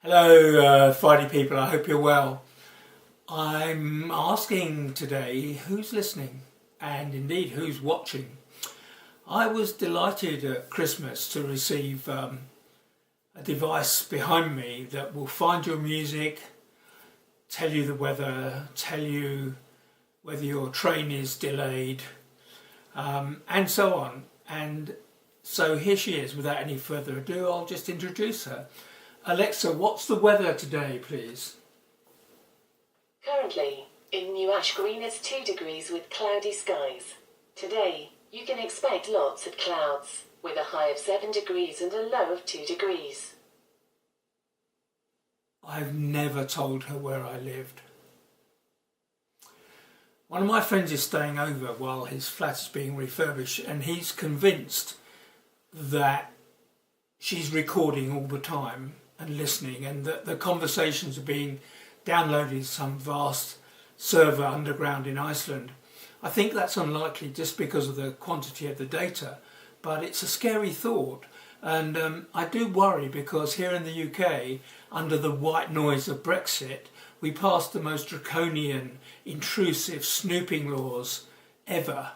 Hello, Friday people, I hope you're well. I'm asking today who's listening and indeed who's watching. I was delighted at Christmas to receive a device behind me that will find your music, tell you the weather, tell you whether your train is delayed, and so on. And so here she is. Without any further ado, I'll just introduce her. Alexa, what's the weather today, please? Currently, in New Ash Green it's 2 degrees with cloudy skies. Today, you can expect lots of clouds, with a high of 7 degrees and a low of 2 degrees. I've never told her where I lived. One of my friends is staying over while his flat is being refurbished, and he's convinced that she's recording all the time and listening, and that the conversations are being downloaded to some vast server underground in Iceland. I think that's unlikely just because of the quantity of the data, but it's a scary thought. And I do worry because here in the UK, under the white noise of Brexit, we passed the most draconian, intrusive snooping laws ever,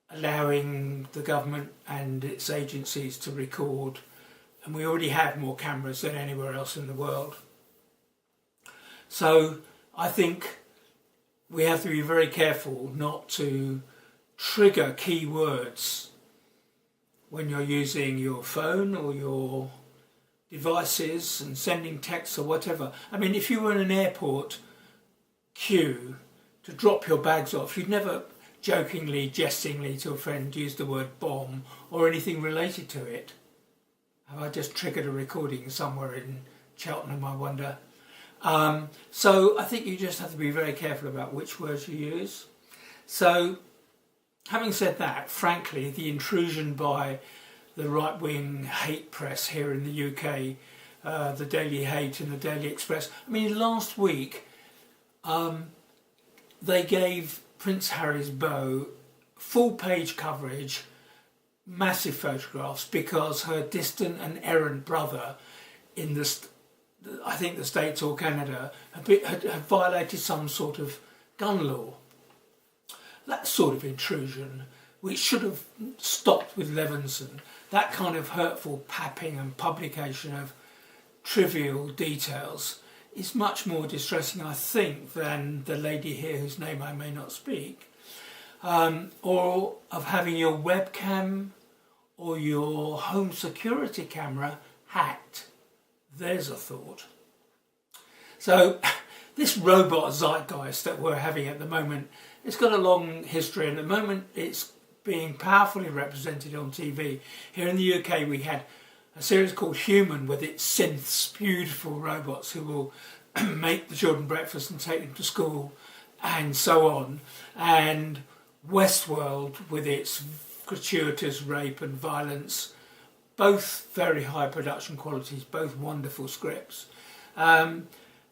allowing the government and its agencies to record, and we already have more cameras than anywhere else in the world. So I think we have to be very careful not to trigger keywords when you're using your phone or your devices and sending texts or whatever. I mean, if you were in an airport queue to drop your bags off, you'd never jokingly, jestingly to a friend use the word bomb or anything related to it. Have I just triggered a recording somewhere in Cheltenham, I wonder? So I think you just have to be very careful about which words you use. So having said that, frankly, the intrusion by the right-wing hate press here in the UK, the Daily Hate and the Daily Express. I mean, last week they gave Prince Harry's beau full-page coverage, massive photographs, because her distant and errant brother in I think the States or Canada had violated some sort of gun law. That sort of intrusion, which should have stopped with Levinson, that kind of hurtful papping and publication of trivial details, is much more distressing, I think, than the lady here whose name I may not speak, or of having your webcam or your home security camera hacked. There's a thought. So this robot zeitgeist that we're having at the moment, it's got a long history, and at the moment it's being powerfully represented on TV. Here in the UK we had a series called Human with its synths, beautiful robots who will make the children breakfast and take them to school and so on, and Westworld with its gratuitous rape and violence, both very high production qualities, both wonderful scripts, and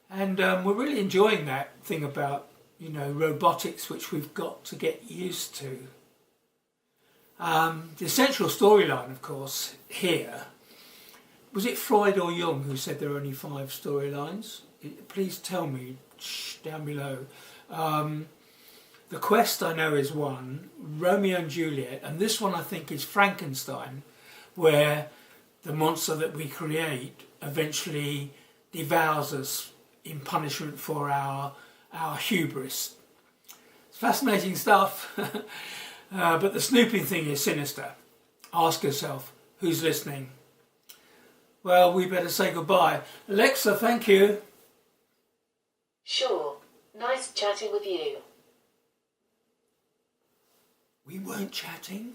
we're really enjoying that thing about, you know, robotics, which we've got to get used to. The central storyline, of course, here, was it Freud or Jung who said there are only 5 storylines? Please tell me down below. The Quest, I know, is one, Romeo and Juliet, and this one I think is Frankenstein, where the monster that we create eventually devours us in punishment for our hubris. It's fascinating stuff, but the snooping thing is sinister. Ask yourself, who's listening? Well, we better say goodbye. Alexa, thank you. Sure. Nice chatting with you. We weren't chatting.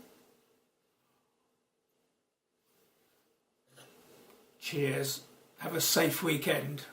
Cheers. Have a safe weekend.